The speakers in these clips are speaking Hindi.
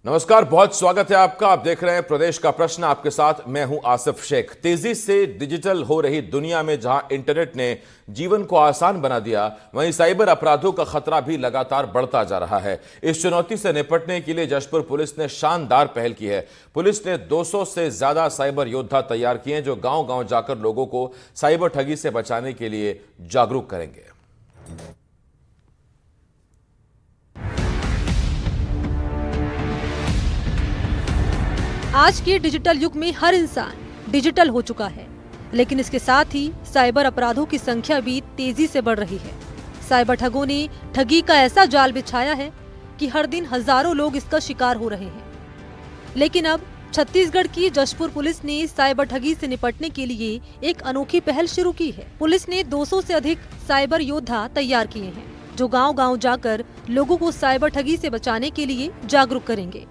नमस्कार, बहुत स्वागत है आपका। आप देख रहे हैं प्रदेश का प्रश्न, आपके साथ मैं हूं आसिफ शेख। तेजी से डिजिटल हो रही दुनिया में जहां इंटरनेट ने जीवन को आसान बना दिया, वहीं साइबर अपराधों का खतरा भी लगातार बढ़ता जा रहा है। इस चुनौती से निपटने के लिए जशपुर पुलिस ने शानदार पहल की है। पुलिस ने 200 से ज्यादा साइबर योद्धा तैयार किए हैं जो गांव गांव जाकर लोगों को साइबर ठगी से बचाने के लिए जागरूक करेंगे। आज के डिजिटल युग में हर इंसान डिजिटल हो चुका है, लेकिन इसके साथ ही साइबर अपराधों की संख्या भी तेजी से बढ़ रही है। साइबर ठगों ने ठगी का ऐसा जाल बिछाया है कि हर दिन हजारों लोग इसका शिकार हो रहे हैं। लेकिन अब छत्तीसगढ़ की जशपुर पुलिस ने साइबर ठगी से निपटने के लिए एक अनोखी पहल शुरू की है। पुलिस ने 200 से अधिक साइबर योद्धा तैयार किए हैं जो गांव-गांव जाकर लोगों को साइबर ठगी से बचाने के लिए जागरूक करेंगे।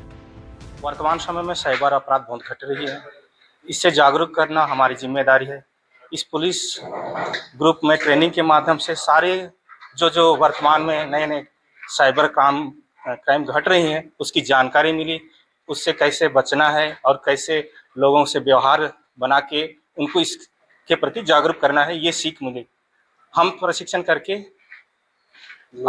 वर्तमान समय में साइबर अपराध बहुत घट रही है, इससे जागरूक करना हमारी जिम्मेदारी है। इस पुलिस ग्रुप में ट्रेनिंग के माध्यम से सारे जो वर्तमान में नए साइबर क्राइम घट रही हैं उसकी जानकारी मिली, उससे कैसे बचना है और कैसे लोगों से व्यवहार बना के उनको इसके प्रति जागरूक करना है, ये सीख मिली। हम प्रशिक्षण करके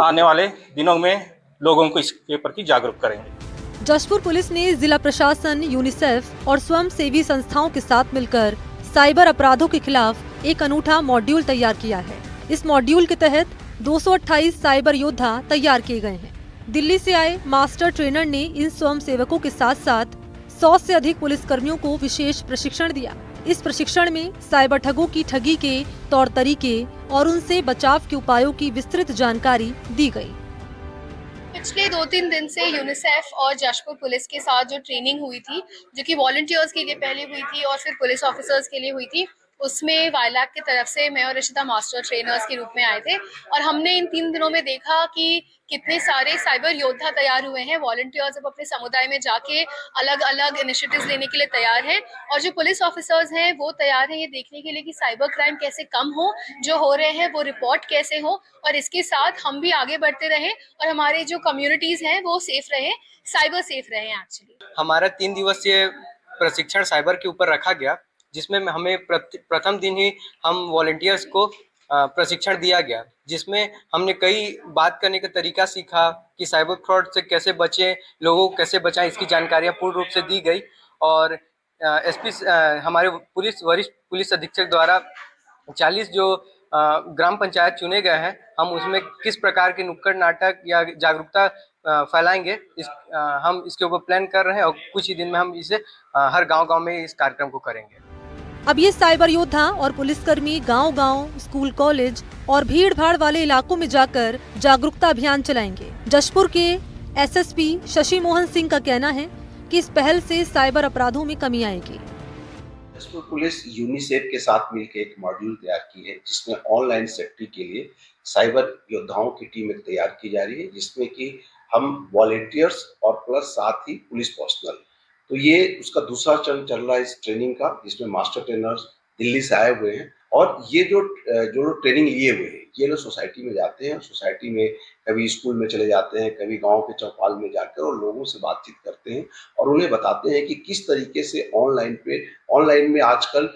आने वाले दिनों में लोगों को इसके प्रति जागरूक करेंगे। जशपुर पुलिस ने जिला प्रशासन, यूनिसेफ और स्वयंसेवी संस्थाओं के साथ मिलकर साइबर अपराधों के खिलाफ एक अनूठा मॉड्यूल तैयार किया है। इस मॉड्यूल के तहत 228 साइबर योद्धा तैयार किए गए हैं। दिल्ली से आए मास्टर ट्रेनर ने इन स्वयंसेवकों के साथ साथ 100 से अधिक पुलिसकर्मियों को विशेष प्रशिक्षण दिया। इस प्रशिक्षण में साइबर ठगों की ठगी के तौर तरीके और उनसे बचाव के उपायों की विस्तृत जानकारी दी गई। पिछले 2-3 दिन से यूनिसेफ और जशपुर पुलिस के साथ जो ट्रेनिंग हुई थी, जो कि वॉलंटियर्स के लिए पहले हुई थी और फिर पुलिस ऑफिसर्स के लिए हुई थी, उसमें वायलैक की तरफ से मैं और रिशिता मास्टर ट्रेनर्स के रूप में आए थे और हमने इन 3 दिनों में देखा कि कितने सारे साइबर योद्धा तैयार हुए हैं। वॉलंटियर्स अब अपने समुदाय में जाके अलग अलग इनिशिएटिव्स लेने के लिए तैयार हैं और जो पुलिस ऑफिसर्स हैं वो तैयार हैं ये देखने के लिए कि साइबर क्राइम कैसे कम हो, जो हो रहे हैं वो रिपोर्ट कैसे हो और इसके साथ हम भी आगे बढ़ते रहें और हमारे जो कम्युनिटीज हैं वो सेफ रहें, साइबर सेफ रहें। एक्चुअली हमारा 3 दिवसीय प्रशिक्षण साइबर के ऊपर रखा गया, जिसमें हमें प्रथम दिन ही हम वॉलंटियर्स को प्रशिक्षण दिया गया, जिसमें हमने कई बात करने का तरीका सीखा कि साइबर फ्रॉड से कैसे बचें, लोगों को कैसे बचाएं, इसकी जानकारियां पूर्ण रूप से दी गई। और एसपी हमारे वरिष्ठ पुलिस अधीक्षक द्वारा 40 जो ग्राम पंचायत चुने गए हैं, हम उसमें किस प्रकार के नुक्कड़ नाटक या जागरूकता फैलाएंगे, हम इसके ऊपर प्लान कर रहे हैं और कुछ ही दिन में हम इसे हर गांव-गांव में इस कार्यक्रम को करेंगे। अब ये साइबर योद्धा और पुलिसकर्मी गांव-गांव, स्कूल, कॉलेज और भीड़-भाड़ वाले इलाकों में जाकर जागरूकता अभियान चलाएंगे। जशपुर के एसएसपी शशि मोहन सिंह का कहना है कि इस पहल से साइबर अपराधों में कमी आएगी। जशपुर पुलिस यूनिसेफ के साथ मिलकर एक मॉड्यूल तैयार की है, जिसमें ऑनलाइन सेफ्टी के लिए साइबर योद्धाओं की टीम एक तैयार की जा रही है, जिसमें कि हम वॉलेंटियर्स और प्लस साथ ही पुलिस पर्सनल, तो ये उसका दूसरा चरण चल रहा है इस ट्रेनिंग का, जिसमें मास्टर ट्रेनर्स दिल्ली से आए हुए हैं और ये जो लोग ट्रेनिंग लिए हुए हैं ये लोग सोसाइटी में जाते हैं, सोसाइटी में कभी स्कूल में चले जाते हैं, कभी गांव के चौपाल में जाकर और लोगों से बातचीत करते हैं और उन्हें बताते हैं कि किस तरीके से ऑनलाइन में आजकल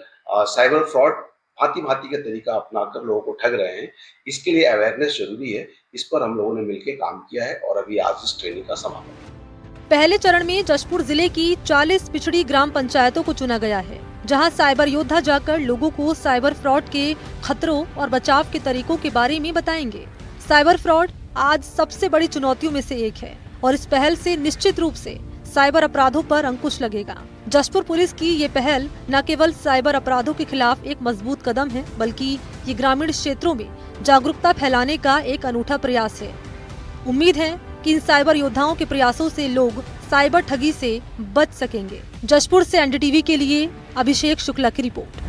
साइबर फ्रॉड भांति का तरीका अपनाकर लोगों को ठग रहे हैं। इसके लिए अवेयरनेस जरूरी है, इस पर हम लोगों ने मिलकर काम किया है और अभी आज इस ट्रेनिंग का समापन। पहले चरण में जशपुर जिले की 40 पिछड़ी ग्राम पंचायतों को चुना गया है, जहां साइबर योद्धा जाकर लोगों को साइबर फ्रॉड के खतरों और बचाव के तरीकों के बारे में बताएंगे। साइबर फ्रॉड आज सबसे बड़ी चुनौतियों में से एक है और इस पहल से निश्चित रूप से साइबर अपराधों पर अंकुश लगेगा। जशपुर पुलिस की ये पहल न केवल साइबर अपराधों के खिलाफ एक मजबूत कदम है, बल्कि ये ग्रामीण क्षेत्रों में जागरूकता फैलाने का एक अनूठा प्रयास है। उम्मीद है कि इन साइबर योद्धाओं के प्रयासों से लोग साइबर ठगी से बच सकेंगे। जशपुर से एनडीटीवी के लिए अभिषेक शुक्ला की रिपोर्ट।